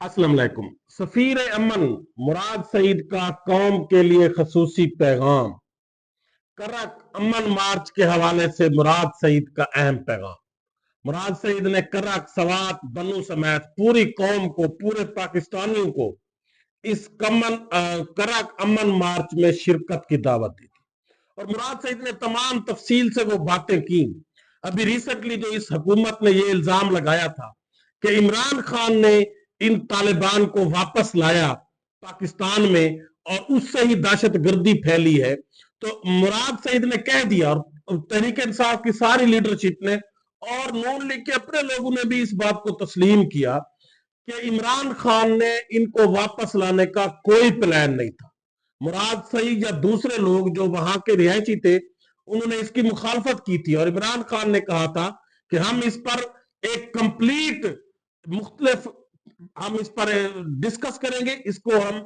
अस्सलाम वालेकुम। सफीर अमन मुराद सईद का कौम के लिए खसूसी पैगाम। करक अमन मार्च के हवाले से मुराद सईद का अहम पैगाम। मुराद सईद ने करक सवात बनु समेत पूरी कौम को, पूरे पाकिस्तानियों को इस करक अमन मार्च में शिरकत की दावत दी थी और मुराद सईद ने तमाम तफसील से वो बातें की। अभी रिसेंटली जो इस हुकूमत ने ये इल्जाम लगाया था कि इमरान खान ने इन तालिबान को वापस लाया पाकिस्तान में और उससे ही दहशत गर्दी फैली है, तो मुराद सईद ने कह दिया और तहरीक इंसाफ की सारी लीडरशिप ने और नून लीग के अपने लोगों ने भी इस बात को तस्लीम किया कि इमरान खान ने इनको वापस लाने का कोई प्लान नहीं था। मुराद सईद या दूसरे लोग जो वहां के रिहायशी थे उन्होंने इसकी मुखालफत की थी और इमरान खान ने कहा था कि हम इस पर एक कंप्लीट मुख्तलिफ हम इस पर डिस्कस करेंगे, इसको हम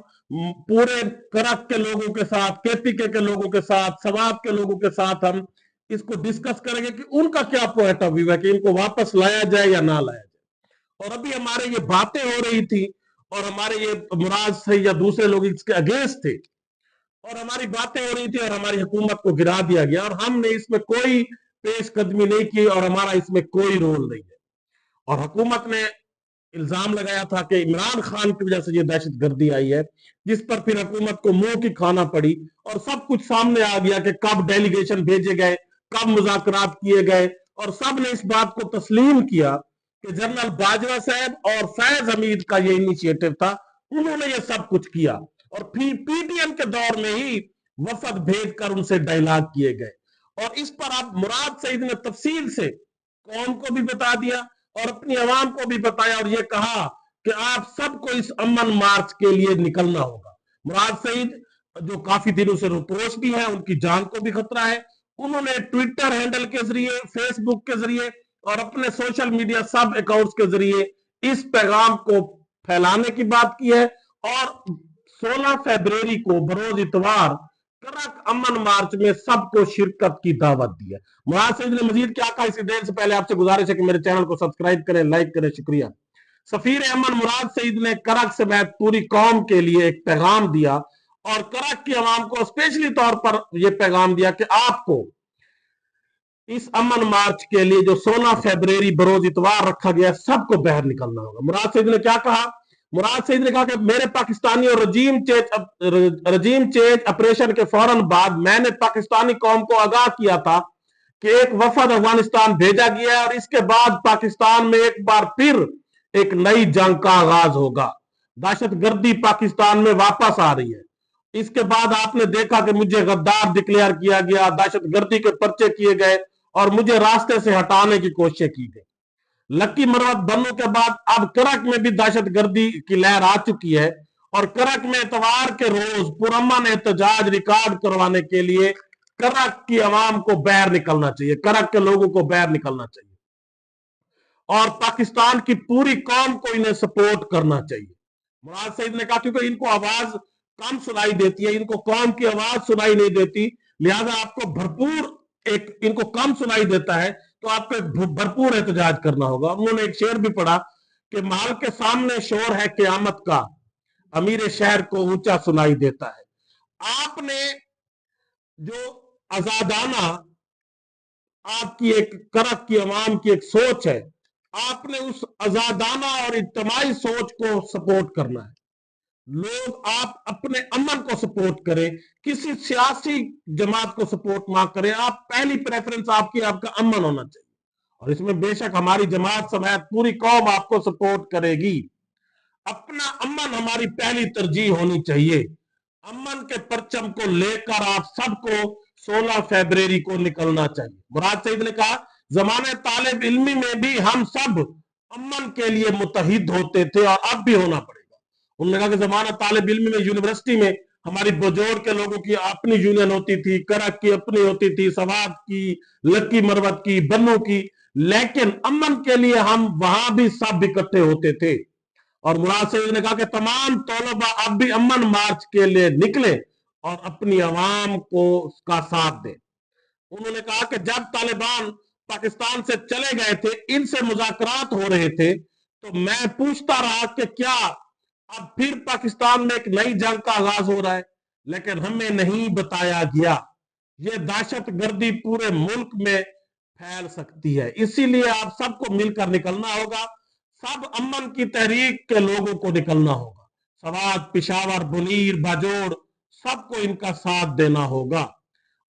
पूरे करक के लोगों के साथ, केपीके के लोगों के साथ, समाज के लोगों के साथ हम इसको डिस्कस करेंगे कि उनका क्या पॉइंट ऑफ व्यू है कि इनको वापस लाया जाए या ना लाया जाए। और अभी हमारे ये बातें हो रही थी और हमारे ये मुराद सईद या दूसरे लोग इसके अगेंस्ट थे और हमारी बातें हो रही थी और हमारी हुकूमत को गिरा दिया गया और हमने इसमें कोई पेशकदमी नहीं की और हमारा इसमें कोई रोल नहीं है। और हुकूमत ने इल्जाम लगाया था कि इमरान खान की वजह से ये दहशत गर्दी आई है, जिस पर फिर हुकूमत को मुंह की खाना पड़ी और सब कुछ सामने आ गया कि कब डेलीगेशन भेजे गए, कब मुज़ाकरात किए गए और सब ने इस बात को तस्लीम किया कि जनरल बाजवा साहब और फैज हमीद का ये इनिशिएटिव था, उन्होंने ये सब कुछ किया और फिर पीटीएम के दौर में ही वफद भेजकर उनसे डायलॉग किए गए। और इस पर अब मुराद सईद ने तफसील से कौम को भी बता दिया और अपनी आवाम को भी बताया और ये कहा कि आप सबको इस अमन मार्च के लिए निकलना होगा। मुराद सईद जो काफी दिनों से रुपोश भी है, उनकी जान को भी खतरा है, उन्होंने ट्विटर हैंडल के जरिए, फेसबुक के जरिए और अपने सोशल मीडिया सब अकाउंट्स के जरिए इस पैगाम को फैलाने की बात की है और 16 फरवरी को बरोज इतवार करक अमन मार्च में सबको शिरकत की दावत दी है। मुराद सईद ने मजीद क्या कहा, इसी देर से पहले आपसे गुजारिश है कि मेरे चैनल को सब्सक्राइब करें, लाइक करें। शुक्रिया। सफीर अमन मुराद सईद ने करक समेत पूरी कौम के लिए एक पैगाम दिया और करक की आवाम को स्पेशली तौर पर यह पैगाम दिया कि आपको इस अमन मार्च के लिए जो 16 फरवरी बरोज इतवार रखा गया सबको बाहर निकलना होगा। मुराद सईद ने क्या कहा? मुराद सईद ने कहा कि मेरे पाकिस्तानी और रजीम चेंज ऑपरेशन के फौरन बाद मैंने पाकिस्तानी कौम को आगाह किया था कि एक वफद अफगानिस्तान भेजा गया है और इसके बाद पाकिस्तान में एक बार फिर एक नई जंग का आगाज होगा। दहशत गर्दी पाकिस्तान में वापस आ रही है। इसके बाद आपने देखा कि मुझे गद्दार डिक्लेयर किया गया, दहशत गर्दी के पर्चे किए गए और मुझे रास्ते से हटाने की कोशिश की गई। लक्की मरवत बनने के बाद अब करक में भी दहशत गर्दी की लहर आ चुकी है और करक में इतवार के रोज पुरअमन एहतजाज रिकॉर्ड करवाने के लिए करक की आवाम को बाहर निकलना चाहिए, करक के लोगों को बाहर निकलना चाहिए और पाकिस्तान की पूरी कौम को इन्हें सपोर्ट करना चाहिए। मुराद सईद ने कहा क्योंकि इनको आवाज कम सुनाई देती है, इनको कौम की आवाज सुनाई नहीं देती, लिहाजा आपको भरपूर एक इनको कम सुनाई देता है तो आपको भरपूर एहतजाज करना होगा। उन्होंने एक शेर भी पढ़ा कि महल के सामने शोर है क़यामत का, अमीर शहर को ऊंचा सुनाई देता है। आपने जो आजादाना आपकी एक करक की आवाम की एक सोच है, आपने उस आजादाना और इज्तिमाई सोच को सपोर्ट करना है। लोग आप अपने अमन को सपोर्ट करें, किसी सियासी जमात को सपोर्ट ना करें। आप पहली प्रेफरेंस आपकी आपका अमन होना चाहिए और इसमें बेशक हमारी जमात समेत पूरी कौम आपको सपोर्ट करेगी। अपना अमन हमारी पहली तरजीह होनी चाहिए। अमन के परचम को लेकर आप सबको 16 फरवरी को निकलना चाहिए। मुराद सईद ने कहा जमाने तालिब इल्मी में भी हम सब अमन के लिए मुतहिद होते थे और अब भी होना पड़ेगा। उन्होंने कहा कि जमाना तालिब इल्मी में यूनिवर्सिटी में हमारी बजोर के लोगों की अपनी यूनियन होती थी, करक की अपनी होती थी, सवाद की, लक्की मरवत की, बन्नू की, लेकिन अमन के लिए हम वहां भी सब इकट्ठे होते थे। और मुराद सईद ने कहा कि तमाम तलबा अब भी अमन मार्च के लिए निकले और अपनी आवाम को उसका साथ दें। उन्होंने कहा कि जब तालिबान पाकिस्तान से चले गए थे, इनसे मुज़ाकरात हो रहे थे, तो मैं पूछता रहा कि क्या अब फिर पाकिस्तान में एक नई जंग का आगाज हो रहा है, लेकिन हमें नहीं बताया गया ये दहशतगर्दी पूरे मुल्क में फैल सकती है। इसीलिए आप सबको मिलकर निकलना होगा, सब अमन की तहरीक के लोगों को निकलना होगा, सवात, पिशावर, बुनीर, बाजोड़, सबको इनका साथ देना होगा।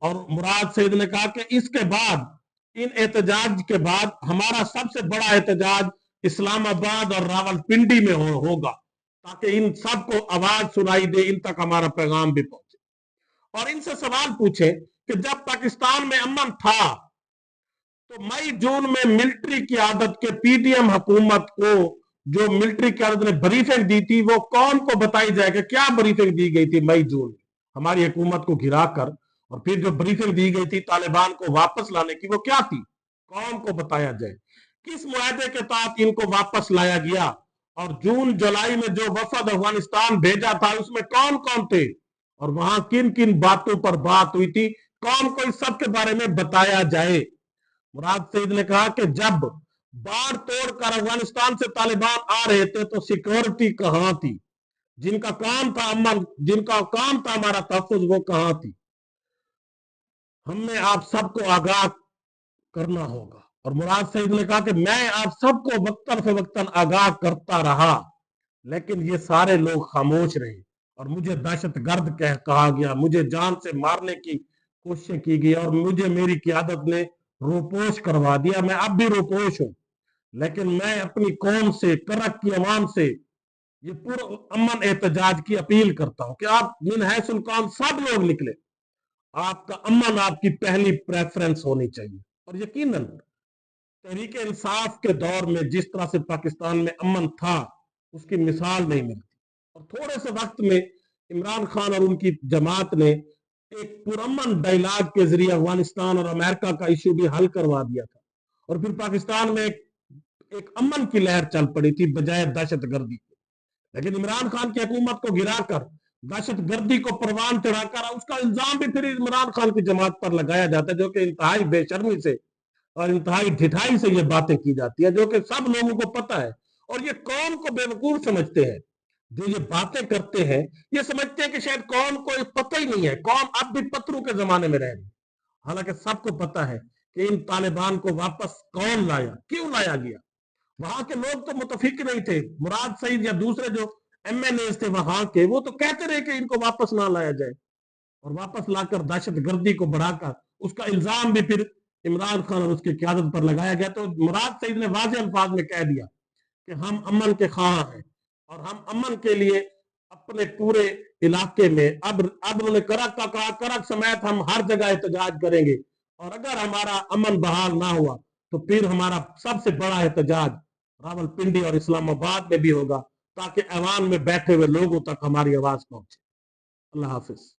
और मुराद सईद ने कहा कि इसके बाद, इन एहतजाज के बाद हमारा सबसे बड़ा एहतजाज इस्लामाबाद और रावलपिंडी में होगा, ताकि इन सबको आवाज सुनाई दे, इन तक हमारा पैगाम भी पहुंचे। और इनसे सवाल पूछे कि जब पाकिस्तान में अमन था तो मई जून में मिलिट्री की आदत के पीडीएम हुकूमत को जो मिलिट्री की आदत ने ब्रीफिंग दी थी, वो कौन को बताई जाएगा? क्या ब्रीफिंग दी गई थी मई जून में हमारी हुकूमत को गिराकर? और फिर जो ब्रीफिंग दी गई थी तालिबान को वापस लाने की, वो क्या थी? कौन को बताया जाए? किस मुआहदे के तहत इनको वापस लाया गया? और जून जुलाई में जो वफद अफगानिस्तान भेजा था उसमें कौन कौन थे? और वहां किन किन बातों पर बात हुई थी? कौन को इस सब के बारे में बताया जाए? मुराद सईद ने कहा कि जब बाढ़ तोड़कर अफगानिस्तान से तालिबान आ रहे थे तो सिक्योरिटी कहां थी? जिनका काम था अमन, जिनका काम था हमारा तहफ्फुज, वो कहां थी? हमें आप सबको आगाह करना होगा। और मुराद सईद ने कहा कि मैं आप सबको वक्तन फवक्तन आगाह करता रहा, लेकिन ये सारे लोग खामोश रहे और मुझे दहशतगर्द कहा गया, मुझे जान से मारने की कोशिश की गई और मुझे मेरी क़यादत ने रोपोश करवा दिया। मैं अब भी रोपोश हूं, लेकिन मैं अपनी कौम से, करक की अवाम से ये पूरा अमन एहतजाज की अपील करता हूं कि आप मिन है सुल्तान सब लोग निकले। आपका अमन आपकी पहली प्रेफरेंस होनी चाहिए। और यकीनन तहरीक इंसाफ के दौर में जिस तरह से पाकिस्तान में अमन था, उसकी मिसाल नहीं मिलती। और थोड़े से वक्त में इमरान खान और उनकी जमात ने एक पुरअमन डायलॉग के जरिए अफगानिस्तान और अमेरिका का इशू भी हल करवा दिया था। और फिर पाकिस्तान में एक अमन की लहर चल पड़ी थी बजाय दहशतगर्दी की। लेकिन इमरान खान की हुकूमत को गिराकर, दहशतगर्दी को परवान चढ़ाकर, उसका इल्जाम भी फिर इमरान खान की जमात पर लगाया जाता है, जो कि इंतहाई बेशर्मी से और इंतहाई ढिठाई से ये बातें की जाती है, जो कि सब लोगों को पता है। और ये कौम को बेवकूफ समझते हैं जो ये बातें करते हैं। ये समझते हैं कि शायद कौम को पता ही नहीं है, कौम अब भी पत्थरों के जमाने में रह रही है। हालांकि सबको पता है कि इन तालिबान को वापस कौन लाया, क्यों लाया गया। वहां के लोग तो मुतफिक नहीं थे। मुराद सईद या दूसरे जो एमएनए थे वहां के, वो तो कहते रहे कि इनको वापस ना लाया जाए, और वापस लाकर दहशतगर्दी को बढ़ाकर उसका इल्जाम भी फिर इमरान खान और उसकी क़यादत पर लगाया गया। तो मुराद सईद ने वाज़ेह अल्फाज में कह दिया कि हम अमन के ख्वाह हैं और हम अमन के लिए अपने पूरे इलाके में, अब उन्होंने करक का कहा, करक समेत हम हर जगह एहतजाज करेंगे। और अगर हमारा अमन बहाल ना हुआ तो फिर हमारा सबसे बड़ा एहतजाज रावलपिंडी और इस्लामाबाद में भी होगा, ताकि ऐवान में बैठे हुए लोगों तक हमारी आवाज पहुंचे। अल्लाह हाफिज।